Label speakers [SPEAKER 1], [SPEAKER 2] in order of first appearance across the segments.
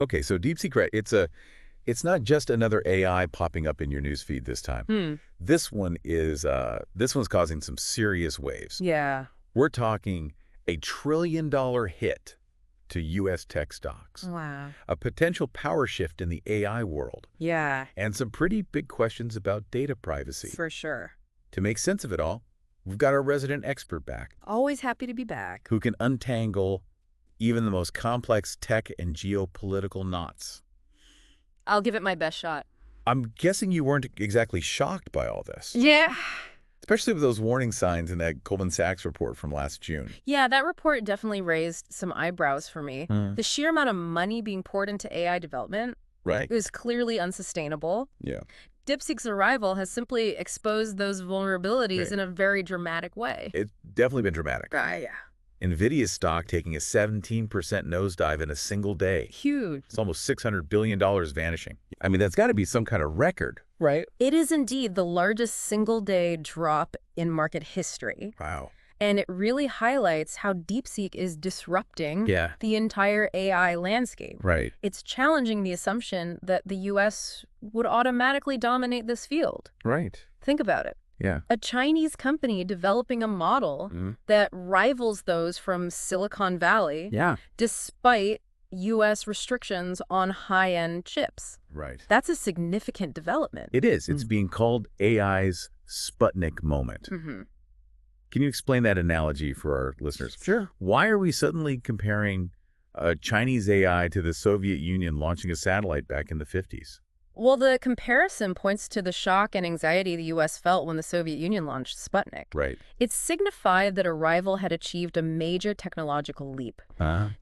[SPEAKER 1] Okay, so DeepSeek, right, it's not just another AI popping up in your news feed this time. This one's causing some serious waves.
[SPEAKER 2] Yeah.
[SPEAKER 1] We're talking a $1 trillion hit to U.S. tech stocks,
[SPEAKER 2] Wow.
[SPEAKER 1] a potential power shift in the AI world,
[SPEAKER 2] Yeah,
[SPEAKER 1] and some pretty big questions about data privacy.
[SPEAKER 2] for sure.
[SPEAKER 1] To make sense of it all, we've got our resident expert back,
[SPEAKER 2] Always happy to be back.
[SPEAKER 1] who can untangle even the most complex tech and geopolitical knots.
[SPEAKER 2] I'll give it my best shot.
[SPEAKER 1] I'm guessing you weren't exactly shocked by all this,
[SPEAKER 2] Yeah.
[SPEAKER 1] especially with those warning signs in that Goldman Sachs report from last June.
[SPEAKER 2] Yeah, that report definitely raised some eyebrows for me. The sheer amount of money being poured into AI development
[SPEAKER 1] Right?
[SPEAKER 2] is clearly unsustainable.
[SPEAKER 1] Yeah.
[SPEAKER 2] DeepSeek's arrival has simply exposed those vulnerabilities
[SPEAKER 1] Right.
[SPEAKER 2] in a very dramatic way.
[SPEAKER 1] It's definitely been dramatic.
[SPEAKER 2] Yeah.
[SPEAKER 1] Nvidia's stock taking a 17% nosedive in a single day.
[SPEAKER 2] Huge.
[SPEAKER 1] It's almost $600 billion vanishing. I mean, that's got to be some kind of record, right?
[SPEAKER 2] It is indeed the largest single-day drop in market history.
[SPEAKER 1] Wow.
[SPEAKER 2] And it really highlights how DeepSeek is disrupting
[SPEAKER 1] Yeah.
[SPEAKER 2] the entire AI landscape.
[SPEAKER 1] Right.
[SPEAKER 2] It's challenging the assumption that the U.S. would automatically dominate this field.
[SPEAKER 1] Right.
[SPEAKER 2] Think about it.
[SPEAKER 1] Yeah.
[SPEAKER 2] A Chinese company developing a model that rivals those from Silicon Valley,
[SPEAKER 1] Yeah.
[SPEAKER 2] despite U.S. restrictions on high-end chips.
[SPEAKER 1] Right.
[SPEAKER 2] That's a significant development.
[SPEAKER 1] It is. It's being called AI's Sputnik moment. Can you explain that analogy for our listeners?
[SPEAKER 2] Sure.
[SPEAKER 1] Why are we suddenly comparing Chinese AI to the Soviet Union launching a satellite back in the 50s?
[SPEAKER 2] Well, the comparison points to the shock and anxiety the U.S. felt when the Soviet Union launched Sputnik.
[SPEAKER 1] Right.
[SPEAKER 2] It signified that a rival had achieved a major technological leap.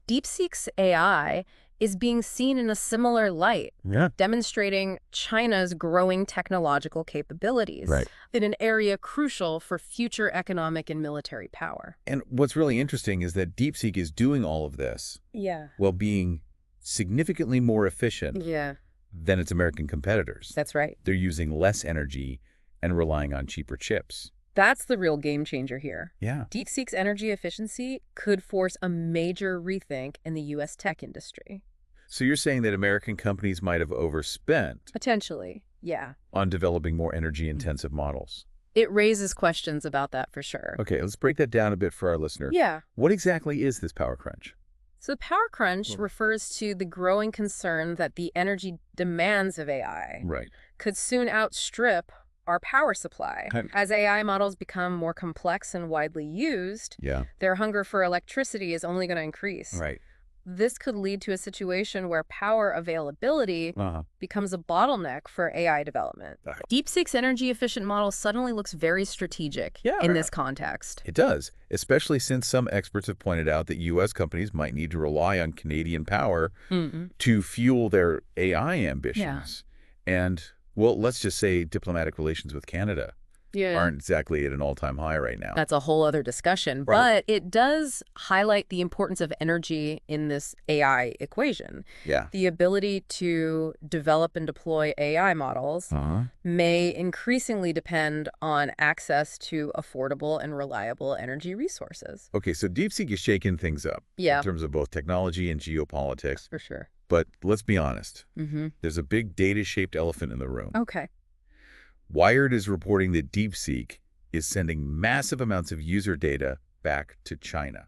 [SPEAKER 2] DeepSeek's AI is being seen in a similar light,
[SPEAKER 1] Yeah.
[SPEAKER 2] demonstrating China's growing technological capabilities
[SPEAKER 1] Right.
[SPEAKER 2] in an area crucial for future economic and military power.
[SPEAKER 1] And what's really interesting is that DeepSeek is doing all of this
[SPEAKER 2] Yeah.
[SPEAKER 1] while being significantly more efficient
[SPEAKER 2] Yeah,
[SPEAKER 1] than its American competitors.
[SPEAKER 2] that's right.
[SPEAKER 1] They're using less energy and relying on cheaper chips.
[SPEAKER 2] That's the real game changer here.
[SPEAKER 1] Yeah.
[SPEAKER 2] DeepSeek's energy efficiency could force a major rethink in the U.S. tech industry.
[SPEAKER 1] So you're saying that American companies might have overspent
[SPEAKER 2] Potentially, yeah.
[SPEAKER 1] on developing more energy-intensive models.
[SPEAKER 2] It raises questions about that for sure.
[SPEAKER 1] Okay, let's break that down a bit for our listener.
[SPEAKER 2] Yeah.
[SPEAKER 1] What exactly is this power crunch?
[SPEAKER 2] So power crunch refers to the growing concern that the energy demands of AI
[SPEAKER 1] Right.
[SPEAKER 2] could soon outstrip our power supply. As AI models become more complex and widely used,
[SPEAKER 1] Yeah.
[SPEAKER 2] their hunger for electricity is only going to increase.
[SPEAKER 1] Right.
[SPEAKER 2] This could lead to a situation where power availability becomes a bottleneck for AI development. DeepSeek's energy-efficient model suddenly looks very strategic in this context.
[SPEAKER 1] It does, especially since some experts have pointed out that U.S. companies might need to rely on Canadian power to fuel their AI ambitions. And, well, let's just say diplomatic relations with Canada aren't exactly at an all-time high right now.
[SPEAKER 2] That's a whole other discussion, but it does highlight the importance of energy in this AI equation.
[SPEAKER 1] Yeah.
[SPEAKER 2] The ability to develop and deploy AI models may increasingly depend on access to affordable and reliable energy resources.
[SPEAKER 1] Okay, so DeepSeek is shaking things up in terms of both technology and geopolitics.
[SPEAKER 2] For sure.
[SPEAKER 1] But let's be honest. There's a big data-shaped elephant in the room.
[SPEAKER 2] Okay.
[SPEAKER 1] Wired is reporting that DeepSeek is sending massive amounts of user data back to China.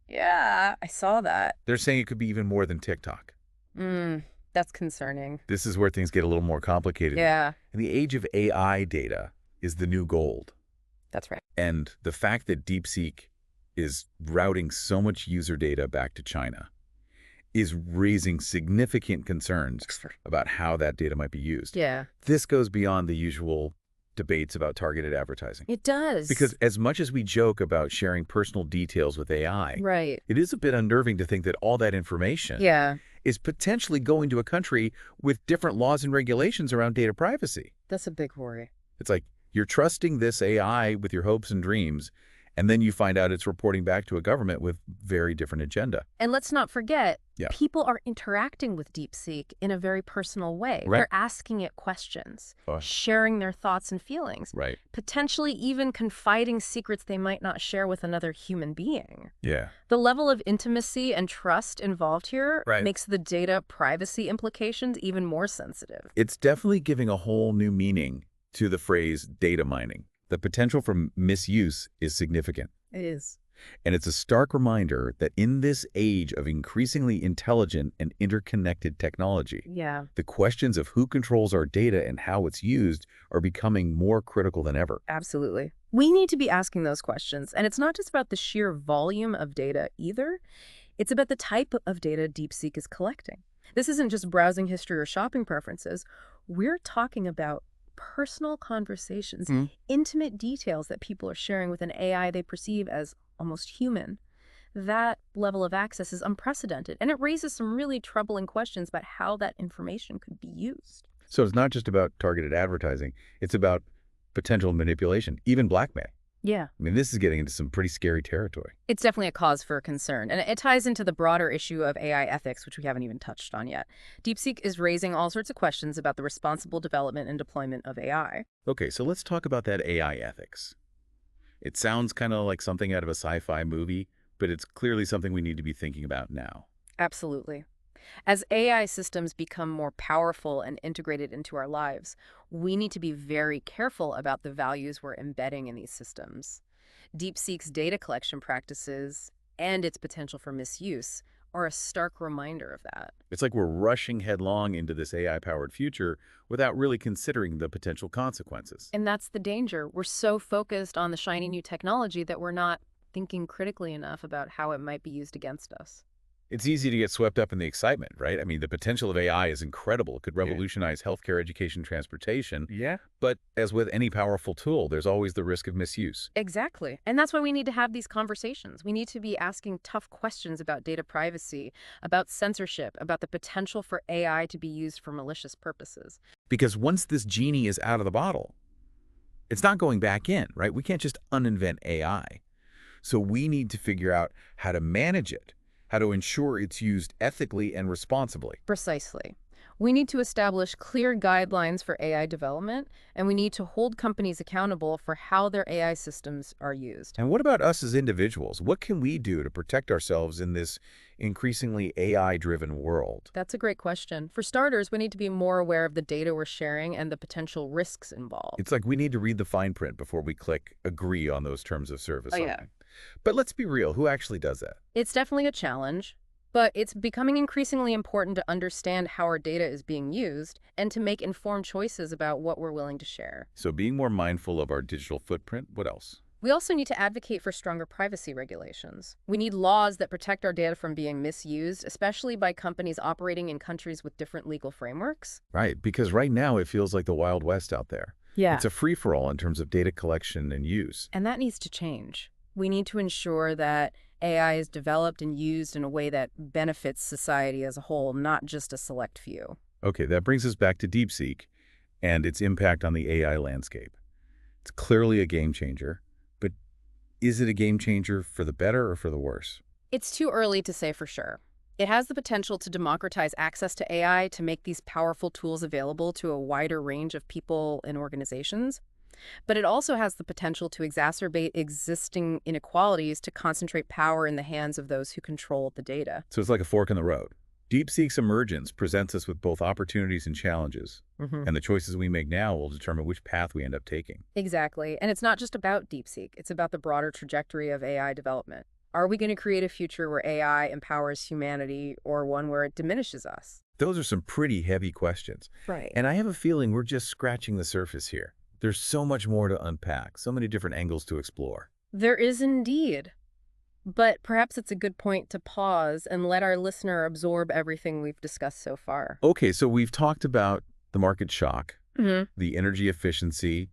[SPEAKER 2] Yeah, I saw that.
[SPEAKER 1] They're saying it could be even more than TikTok.
[SPEAKER 2] That's concerning.
[SPEAKER 1] This is where things get a little more complicated.
[SPEAKER 2] Yeah.
[SPEAKER 1] And the age of AI data is the new gold.
[SPEAKER 2] That's right.
[SPEAKER 1] And the fact that DeepSeek is routing so much user data back to China is raising significant concerns about how that data might be used.
[SPEAKER 2] Yeah.
[SPEAKER 1] This goes beyond the usual debates about targeted advertising.
[SPEAKER 2] It does.
[SPEAKER 1] Because as much as we joke about sharing personal details with AI, it is a bit unnerving to think that all that information is potentially going to a country with different laws and regulations around data privacy.
[SPEAKER 2] That's a big worry.
[SPEAKER 1] It's like you're trusting this AI with your hopes and dreams, And then you find out it's reporting back to a government with very different agenda.
[SPEAKER 2] And let's not forget, people are interacting with DeepSeek in a very personal way.
[SPEAKER 1] Right.
[SPEAKER 2] They're asking it questions, sharing their thoughts and feelings, potentially even confiding secrets they might not share with another human being.
[SPEAKER 1] Yeah.
[SPEAKER 2] The level of intimacy and trust involved here makes the data privacy implications even more sensitive.
[SPEAKER 1] It's definitely giving a whole new meaning to the phrase data mining. The potential for misuse is significant.
[SPEAKER 2] It is.
[SPEAKER 1] And it's a stark reminder that in this age of increasingly intelligent and interconnected technology, the questions of who controls our data and how it's used are becoming more critical than ever.
[SPEAKER 2] Absolutely. We need to be asking those questions. And it's not just about the sheer volume of data either. It's about the type of data DeepSeek is collecting. This isn't just browsing history or shopping preferences. We're talking about personal conversations, intimate details that people are sharing with an AI they perceive as almost human. That level of access is unprecedented, and it raises some really troubling questions about how that information could be used.
[SPEAKER 1] So it's not just about targeted advertising, it's about potential manipulation, even blackmail.
[SPEAKER 2] Yeah.
[SPEAKER 1] I mean, this is getting into some pretty scary territory.
[SPEAKER 2] It's definitely a cause for concern, and it ties into the broader issue of AI ethics, which we haven't even touched on yet. DeepSeek is raising all sorts of questions about the responsible development and deployment of AI.
[SPEAKER 1] Okay, so let's talk about that AI ethics. It sounds kind of like something out of a sci-fi movie, but it's clearly something we need to be thinking about now.
[SPEAKER 2] Absolutely. As AI systems become more powerful and integrated into our lives, we need to be very careful about the values we're embedding in these systems. DeepSeek's data collection practices and its potential for misuse are a stark reminder of that.
[SPEAKER 1] It's like we're rushing headlong into this AI-powered future without really considering the potential consequences.
[SPEAKER 2] And that's the danger. We're so focused on the shiny new technology that we're not thinking critically enough about how it might be used against us.
[SPEAKER 1] It's easy to get swept up in the excitement, right? I mean, the potential of AI is incredible. It could revolutionize healthcare, education, transportation.
[SPEAKER 3] Yeah.
[SPEAKER 1] But as with any powerful tool, there's always the risk of misuse.
[SPEAKER 2] Exactly. And that's why we need to have these conversations. We need to be asking tough questions about data privacy, about censorship, about the potential for AI to be used for malicious purposes.
[SPEAKER 1] Because once this genie is out of the bottle, it's not going back in, right? We can't just uninvent AI. So we need to figure out how to manage it, how to ensure it's used ethically and responsibly.
[SPEAKER 2] Precisely. We need to establish clear guidelines for AI development, and we need to hold companies accountable for how their AI systems are used.
[SPEAKER 1] And what about us as individuals? What can we do to protect ourselves in this increasingly AI-driven world?
[SPEAKER 2] That's a great question. For starters, we need to be more aware of the data we're sharing and the potential risks involved.
[SPEAKER 1] It's like we need to read the fine print before we click agree on those terms of service.
[SPEAKER 2] Oh, yeah.
[SPEAKER 1] But let's be real, who actually does that?
[SPEAKER 2] It's definitely a challenge, but it's becoming increasingly important to understand how our data is being used and to make informed choices about what we're willing to share.
[SPEAKER 1] So being more mindful of our digital footprint, what else?
[SPEAKER 2] We also need to advocate for stronger privacy regulations. We need laws that protect our data from being misused, especially by companies operating in countries with different legal frameworks.
[SPEAKER 1] Right, because right now it feels like the Wild West out there.
[SPEAKER 2] Yeah.
[SPEAKER 1] It's a free-for-all in terms of data collection and use.
[SPEAKER 2] And that needs to change. We need to ensure that AI is developed and used in a way that benefits society as a whole, not just a select few.
[SPEAKER 1] Okay, that brings us back to DeepSeek and its impact on the AI landscape. It's clearly a game changer, but is it a game changer for the better or for the worse?
[SPEAKER 2] It's too early to say for sure. It has the potential to democratize access to AI, to make these powerful tools available to a wider range of people and organizations. But it also has the potential to exacerbate existing inequalities, to concentrate power in the hands of those who control the data.
[SPEAKER 1] So it's like a fork in the road. DeepSeek's emergence presents us with both opportunities and challenges, and the choices we make now will determine which path we end up taking.
[SPEAKER 2] Exactly. And it's not just about DeepSeek. It's about the broader trajectory of AI development. Are we going to create a future where AI empowers humanity or one where it diminishes us?
[SPEAKER 1] Those are some pretty heavy questions.
[SPEAKER 2] Right.
[SPEAKER 1] And I have a feeling we're just scratching the surface here. There's so much more to unpack, so many different angles to explore.
[SPEAKER 2] There is indeed. But perhaps it's a good point to pause and let our listener absorb everything we've discussed so far.
[SPEAKER 1] Okay, so we've talked about the market shock, the energy efficiency,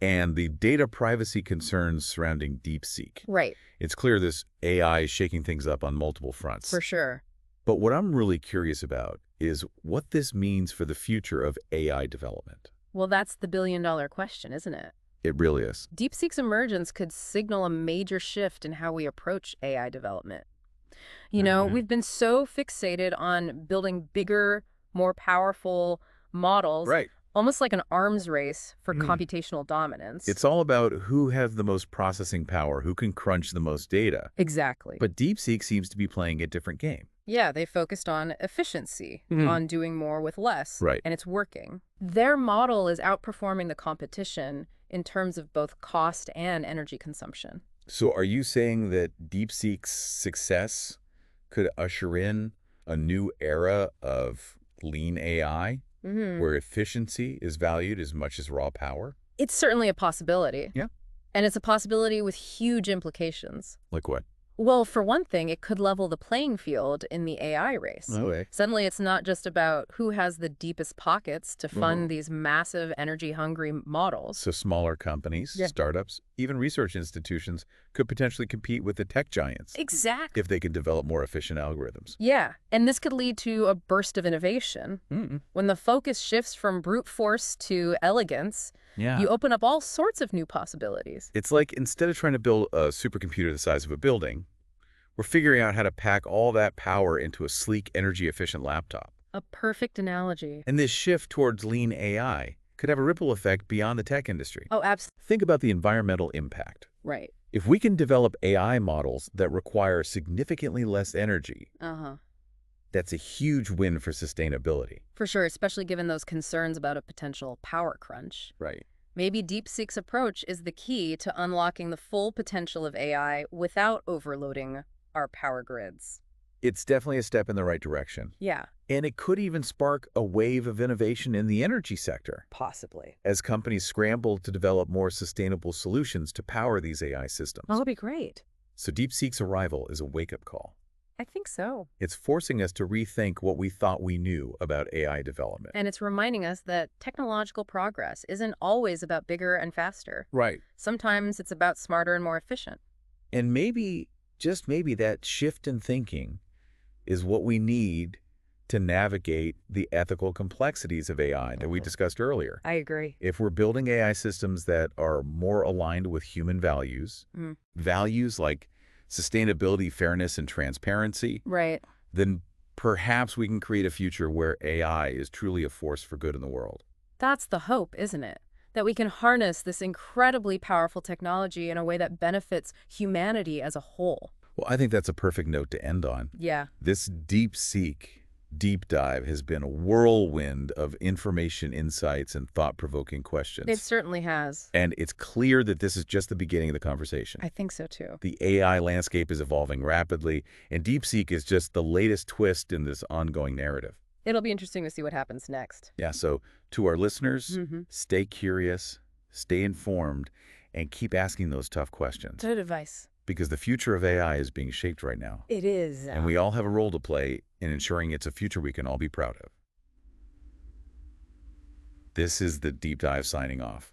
[SPEAKER 1] and the data privacy concerns surrounding DeepSeek.
[SPEAKER 2] Right.
[SPEAKER 1] It's clear this AI is shaking things up on multiple fronts.
[SPEAKER 2] For sure.
[SPEAKER 1] But what I'm really curious about is what this means for the future of AI development.
[SPEAKER 2] Well, that's the billion-dollar question, isn't it?
[SPEAKER 1] It really is.
[SPEAKER 2] DeepSeek's emergence could signal a major shift in how we approach AI development. You know, we've been so fixated on building bigger, more powerful models,
[SPEAKER 1] Right.
[SPEAKER 2] almost like an arms race for computational dominance.
[SPEAKER 1] It's all about who has the most processing power, who can crunch the most data.
[SPEAKER 2] Exactly.
[SPEAKER 1] But DeepSeek seems to be playing a different game.
[SPEAKER 2] Yeah, they focused on efficiency, on doing more with less,
[SPEAKER 1] Right.
[SPEAKER 2] and it's working. Their model is outperforming the competition in terms of both cost and energy consumption.
[SPEAKER 1] So are you saying that DeepSeek's success could usher in a new era of lean AI, where efficiency is valued as much as raw power?
[SPEAKER 2] It's certainly a possibility.
[SPEAKER 1] Yeah.
[SPEAKER 2] And it's a possibility with huge implications.
[SPEAKER 1] Like what?
[SPEAKER 2] Well, for one thing, it could level the playing field in the AI race.
[SPEAKER 1] Okay.
[SPEAKER 2] Suddenly, it's not just about who has the deepest pockets to fund these massive energy-hungry models.
[SPEAKER 1] So smaller companies, startups, even research institutions could potentially compete with the tech giants.
[SPEAKER 2] Exactly.
[SPEAKER 1] If they can develop more efficient algorithms.
[SPEAKER 2] Yeah, and this could lead to a burst of innovation. When the focus shifts from brute force to elegance, you open up all sorts of new possibilities.
[SPEAKER 1] It's like instead of trying to build a supercomputer the size of a building, we're figuring out how to pack all that power into a sleek, energy-efficient laptop.
[SPEAKER 2] A perfect analogy.
[SPEAKER 1] And this shift towards lean AI could have a ripple effect beyond the tech industry.
[SPEAKER 2] Oh, absolutely.
[SPEAKER 1] Think about the environmental impact.
[SPEAKER 2] Right.
[SPEAKER 1] If we can develop AI models that require significantly less energy, that's a huge win for sustainability.
[SPEAKER 2] For sure, especially given those concerns about a potential power crunch.
[SPEAKER 1] Right.
[SPEAKER 2] Maybe DeepSeek's approach is the key to unlocking the full potential of AI without overloading our power grids.
[SPEAKER 1] It's definitely a step in the right direction.
[SPEAKER 2] Yeah.
[SPEAKER 1] And it could even spark a wave of innovation in the energy sector.
[SPEAKER 2] Possibly.
[SPEAKER 1] As companies scramble to develop more sustainable solutions to power these AI systems.
[SPEAKER 2] That would be great.
[SPEAKER 1] So DeepSeek's arrival is a wake-up call.
[SPEAKER 2] I think so.
[SPEAKER 1] It's forcing us to rethink what we thought we knew about AI development.
[SPEAKER 2] And it's reminding us that technological progress isn't always about bigger and faster.
[SPEAKER 1] Right.
[SPEAKER 2] Sometimes it's about smarter and more efficient.
[SPEAKER 1] And maybe, just maybe, that shift in thinking is what we need to navigate the ethical complexities of AI that we discussed earlier.
[SPEAKER 2] I agree.
[SPEAKER 1] If we're building AI systems that are more aligned with human values, values like sustainability, fairness, and transparency,
[SPEAKER 2] right,
[SPEAKER 1] then perhaps we can create a future where AI is truly a force for good in the world.
[SPEAKER 2] That's the hope, isn't it? That we can harness this incredibly powerful technology in a way that benefits humanity as a whole.
[SPEAKER 1] Well, I think that's a perfect note to end on.
[SPEAKER 2] Yeah.
[SPEAKER 1] This DeepSeek deep dive has been a whirlwind of information, insights, and thought-provoking questions.
[SPEAKER 2] It certainly has.
[SPEAKER 1] And it's clear that this is just the beginning of the conversation.
[SPEAKER 2] I think so, too.
[SPEAKER 1] The AI landscape is evolving rapidly, and DeepSeek is just the latest twist in this ongoing narrative.
[SPEAKER 2] It'll be interesting to see what happens next.
[SPEAKER 1] Yeah, so to our listeners, stay curious, stay informed, and keep asking those tough questions.
[SPEAKER 2] Good advice.
[SPEAKER 1] Because the future of AI is being shaped right now.
[SPEAKER 2] It is.
[SPEAKER 1] And we all have a role to play in ensuring it's a future we can all be proud of. This is the Deep Dive signing off.